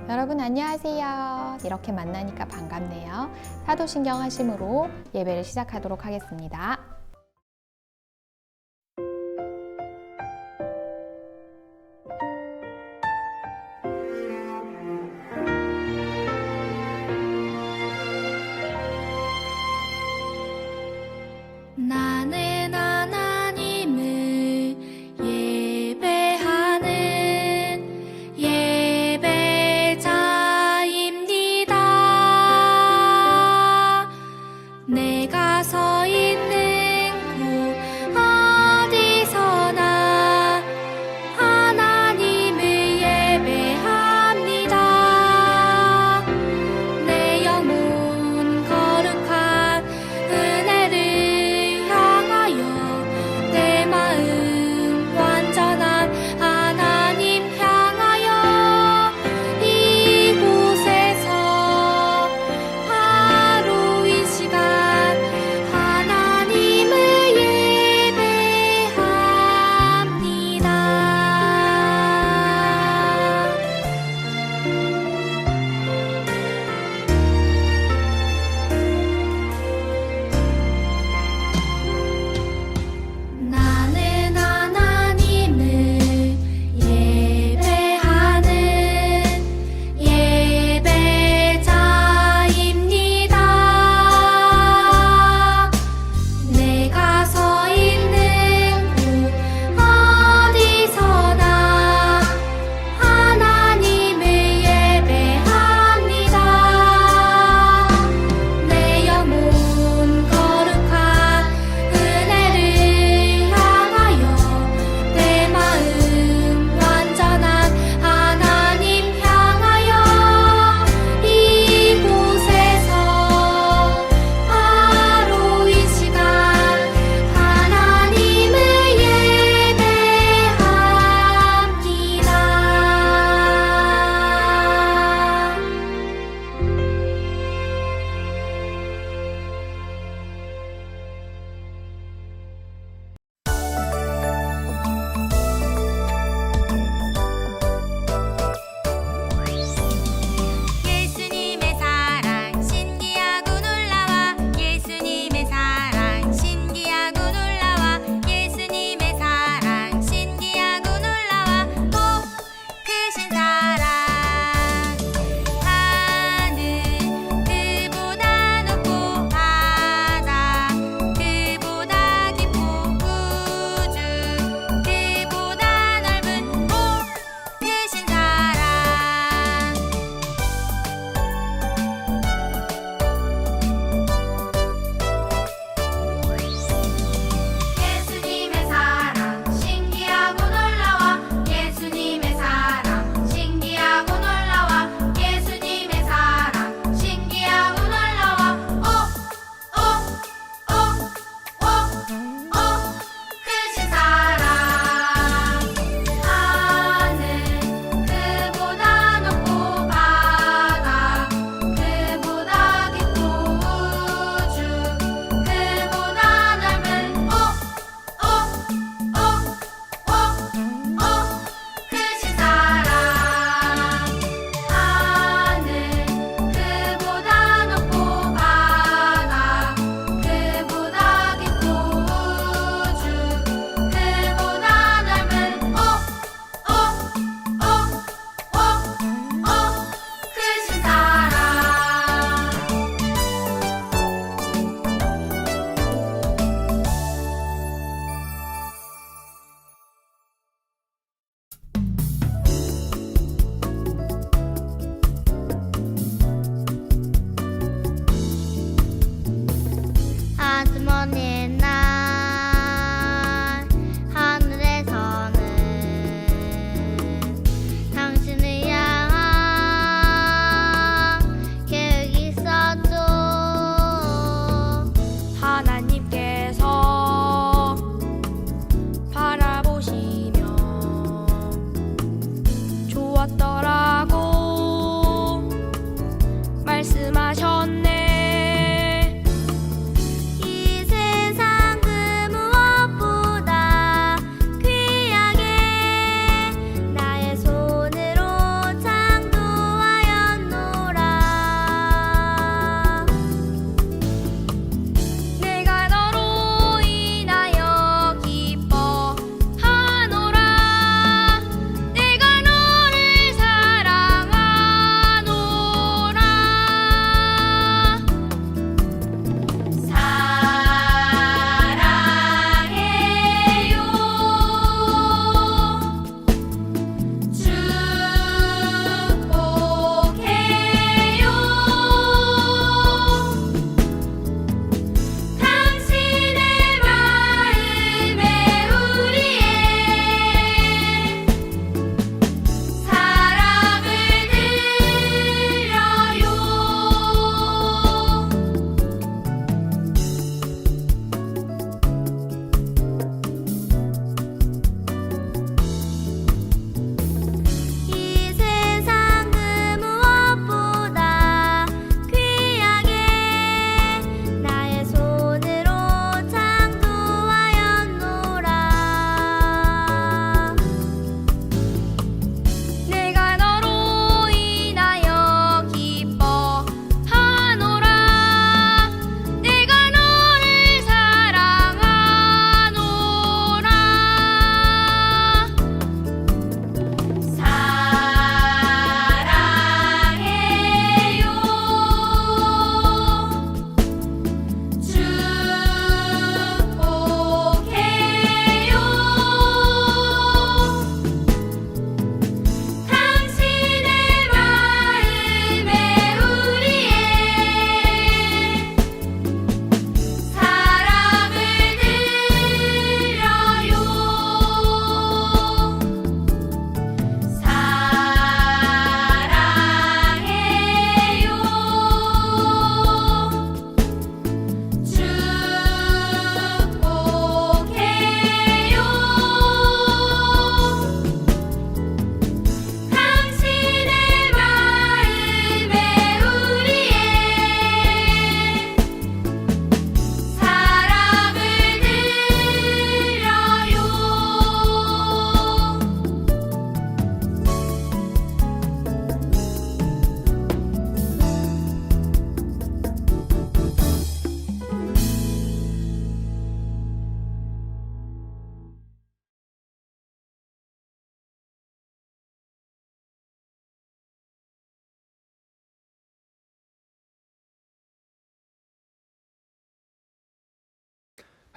여러분 안녕하세요. 이렇게 만나니까 반갑네요. 사도신경 하심으로 예배를 시작하도록 하겠습니다. 나는 하나님을 예배하는 예배자입니다. 내가 서 있는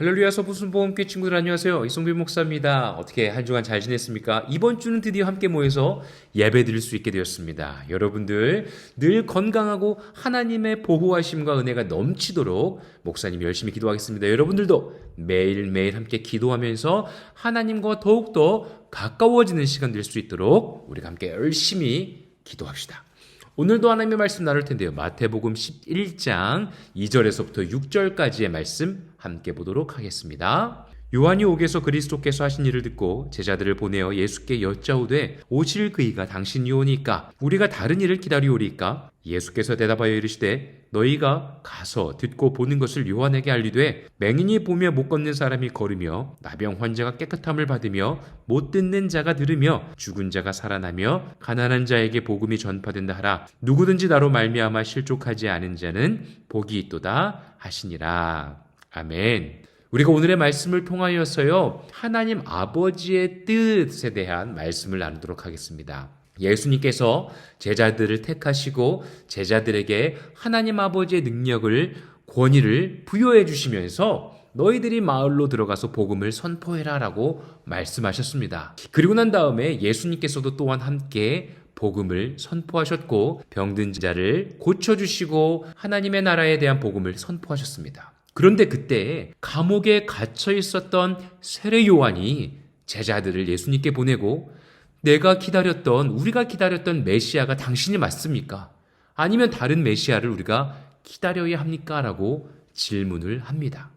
할렐루야 서부순복음교회 친구들 안녕하세요. 이성빈 목사입니다. 어떻게 한 주간 잘 지냈습니까? 이번 주는 드디어 함께 모여서 예배 드릴 수 있게 되었습니다. 여러분들 늘 건강하고 하나님의 보호하심과 은혜가 넘치도록 목사님 열심히 기도하겠습니다. 여러분들도 매일매일 함께 기도하면서 하나님과 더욱더 가까워지는 시간 될 수 있도록 우리가 함께 열심히 기도합시다. 오늘도 하나님의 말씀 나눌 텐데요. 마태복음 11장 2절에서부터 6절까지의 말씀 함께 보도록 하겠습니다. 요한이 옥에서 그리스도께서 하신 일을 듣고 제자들을 보내어 예수께 여짜오되 오실 그이가 당신이 오니까 우리가 다른 일을 기다리오리까? 예수께서 대답하여 이르시되 너희가 가서 듣고 보는 것을 요한에게 알리되 맹인이 보며 못 걷는 사람이 걸으며 나병 환자가 깨끗함을 받으며 못 듣는 자가 들으며 죽은 자가 살아나며 가난한 자에게 복음이 전파된다 하라. 누구든지 나로 말미암아 실족하지 않은 자는 복이 있도다 하시니라. 아멘. 우리가 오늘의 말씀을 통하여서요, 하나님 아버지의 뜻에 대한 말씀을 나누도록 하겠습니다. 예수님께서 제자들을 택하시고 제자들에게 하나님 아버지의 능력을, 권위를 부여해 주시면서 너희들이 마을로 들어가서 복음을 선포해라 라고 말씀하셨습니다. 그리고 난 다음에 예수님께서도 또한 함께 복음을 선포하셨고 병든 자를 고쳐주시고 하나님의 나라에 대한 복음을 선포하셨습니다. 그런데 그때 감옥에 갇혀 있었던 세례 요한이 제자들을 예수님께 보내고 우리가 기다렸던 메시아가 당신이 맞습니까? 아니면 다른 메시아를 우리가 기다려야 합니까? 라고 질문을 합니다.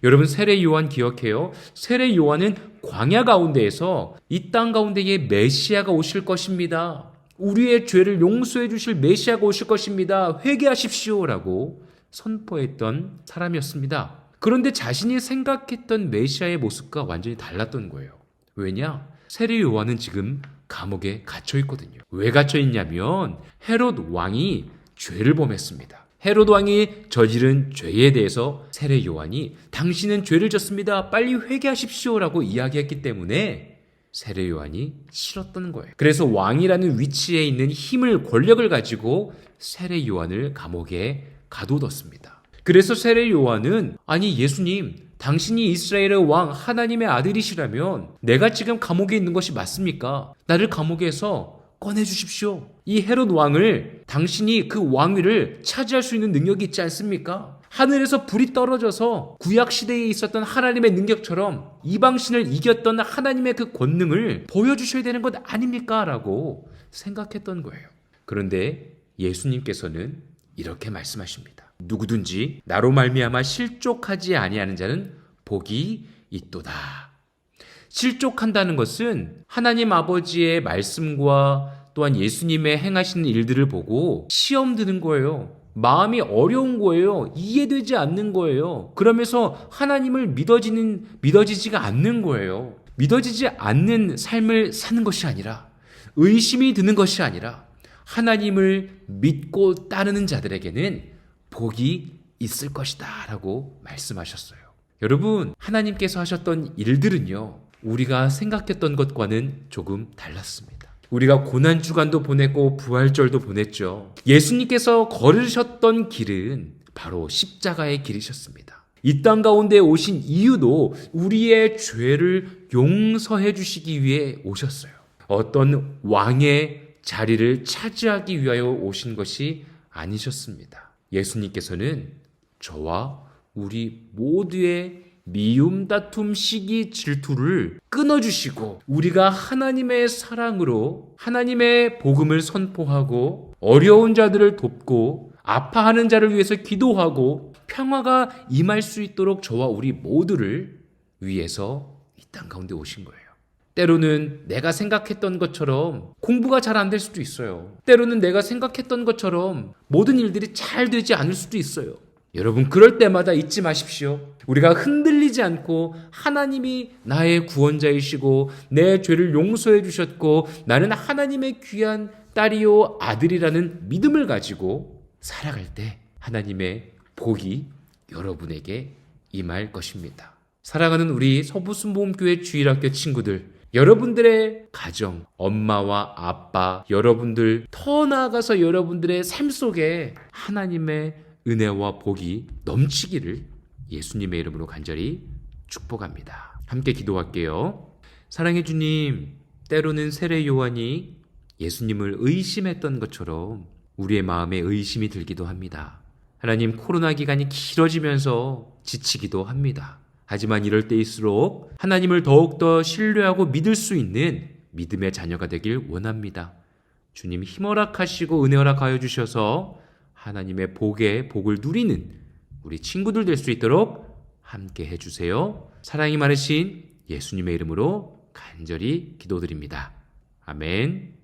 여러분 세례 요한 기억해요? 세례 요한은 광야 가운데에서 이 땅 가운데에 메시아가 오실 것입니다. 우리의 죄를 용서해 주실 메시아가 오실 것입니다. 회개하십시오 라고 선포했던 사람이었습니다. 그런데 자신이 생각했던 메시아의 모습과 완전히 달랐던 거예요. 왜냐? 세례 요한은 지금 감옥에 갇혀 있거든요. 왜 갇혀 있냐면 헤롯 왕이 죄를 범했습니다. 헤롯 왕이 저지른 죄에 대해서 세례 요한이 당신은 죄를 졌습니다. 빨리 회개하십시오라고 이야기했기 때문에 세례 요한이 싫었던 거예요. 그래서 왕이라는 위치에 있는 힘을, 권력을 가지고 세례 요한을 감옥에 가둬뒀습니다. 그래서 세례 요한은 아니 예수님, 당신이 이스라엘의 왕 하나님의 아들이시라면 내가 지금 감옥에 있는 것이 맞습니까? 나를 감옥에서 꺼내주십시오. 이 헤롯 왕을 당신이 그 왕위를 차지할 수 있는 능력이 있지 않습니까? 하늘에서 불이 떨어져서 구약시대에 있었던 하나님의 능력처럼 이방신을 이겼던 하나님의 그 권능을 보여주셔야 되는 것 아닙니까? 라고 생각했던 거예요. 그런데 예수님께서는 이렇게 말씀하십니다. 누구든지 나로 말미암아 실족하지 아니하는 자는 복이 있도다. 실족한다는 것은 하나님 아버지의 말씀과 또한 예수님의 행하시는 일들을 보고 시험 드는 거예요. 마음이 어려운 거예요. 이해되지 않는 거예요. 그러면서 하나님을 믿어지지가 않는 거예요. 믿어지지 않는 삶을 사는 것이 아니라, 의심이 드는 것이 아니라 하나님을 믿고 따르는 자들에게는 복이 있을 것이다 라고 말씀하셨어요. 여러분, 하나님께서 하셨던 일들은요, 우리가 생각했던 것과는 조금 달랐습니다. 우리가 고난주간도 보냈고 부활절도 보냈죠. 예수님께서 걸으셨던 길은 바로 십자가의 길이셨습니다. 이 땅 가운데 오신 이유도 우리의 죄를 용서해 주시기 위해 오셨어요. 어떤 왕의 자리를 차지하기 위하여 오신 것이 아니셨습니다. 예수님께서는 저와 우리 모두의 미움, 다툼, 시기, 질투를 끊어주시고 우리가 하나님의 사랑으로 하나님의 복음을 선포하고 어려운 자들을 돕고 아파하는 자를 위해서 기도하고 평화가 임할 수 있도록 저와 우리 모두를 위해서 이 땅 가운데 오신 거예요. 때로는 내가 생각했던 것처럼 공부가 잘 안 될 수도 있어요. 때로는 내가 생각했던 것처럼 모든 일들이 잘 되지 않을 수도 있어요. 여러분, 그럴 때마다 잊지 마십시오. 우리가 흔들리지 않고 하나님이 나의 구원자이시고 내 죄를 용서해 주셨고 나는 하나님의 귀한 딸이요 아들이라는 믿음을 가지고 살아갈 때 하나님의 복이 여러분에게 임할 것입니다. 사랑하는 우리 서부순복음교회 주일학교 친구들, 여러분들의 가정, 엄마와 아빠, 여러분들 더 나아가서 여러분들의 삶 속에 하나님의 은혜와 복이 넘치기를 예수님의 이름으로 간절히 축복합니다. 함께 기도할게요. 사랑해 주님, 때로는 세례 요한이 예수님을 의심했던 것처럼 우리의 마음에 의심이 들기도 합니다. 하나님, 코로나 기간이 길어지면서 지치기도 합니다. 하지만 이럴 때일수록 하나님을 더욱더 신뢰하고 믿을 수 있는 믿음의 자녀가 되길 원합니다. 주님 힘허락하시고 은혜 허락하여 주셔서 하나님의 복을 누리는 우리 친구들 될 수 있도록 함께 해주세요. 사랑이 많으신 예수님의 이름으로 간절히 기도드립니다. 아멘.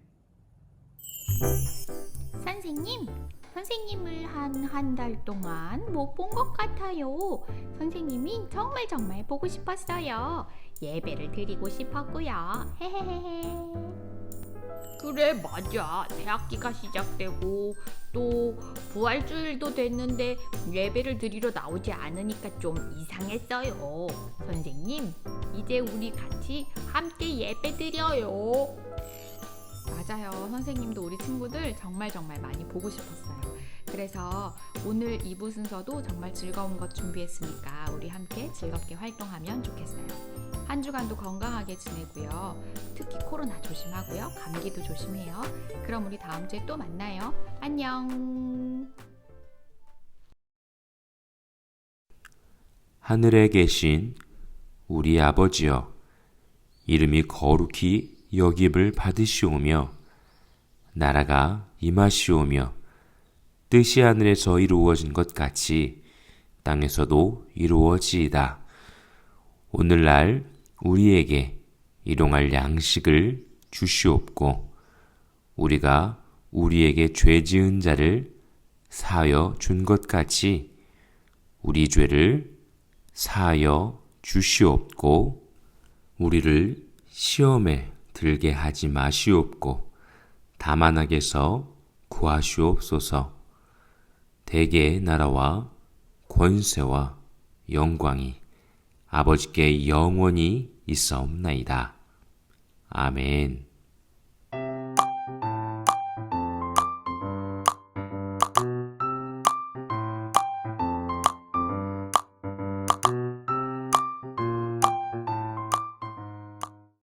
선생님을 한 달 동안 못 본 것 같아요. 선생님이 정말 보고 싶었어요. 예배를 드리고 싶었고요. 헤헤헤헤. 그래, 맞아. 새학기가 시작되고 또 부활주일도 됐는데 예배를 드리러 나오지 않으니까 좀 이상했어요. 선생님, 이제 우리 같이 함께 예배 드려요. 맞아요. 선생님도 우리 친구들 정말 많이 보고 싶었어요. 그래서 오늘 2부 순서도 정말 즐거운 것 준비했으니까 우리 함께 즐겁게 활동하면 좋겠어요. 한 주간도 건강하게 지내고요. 특히 코로나 조심하고요. 감기도 조심해요. 그럼 우리 다음 주에 또 만나요. 안녕. 하늘에 계신 우리 아버지여, 이름이 거룩히 여김을 받으시오며 나라가 임하시오며 뜻이 하늘에서 이루어진 것 같이 땅에서도 이루어지이다. 오늘날 우리에게 일용할 양식을 주시옵고 우리가 우리에게 죄 지은 자를 사하여 준 것 같이 우리 죄를 사하여 주시옵고 우리를 시험에 들게 하지 마시옵고 다만 악에서 구하시옵소서. 대개의 나라와 권세와 영광이 아버지께 영원히 있사옵나이다. 아멘.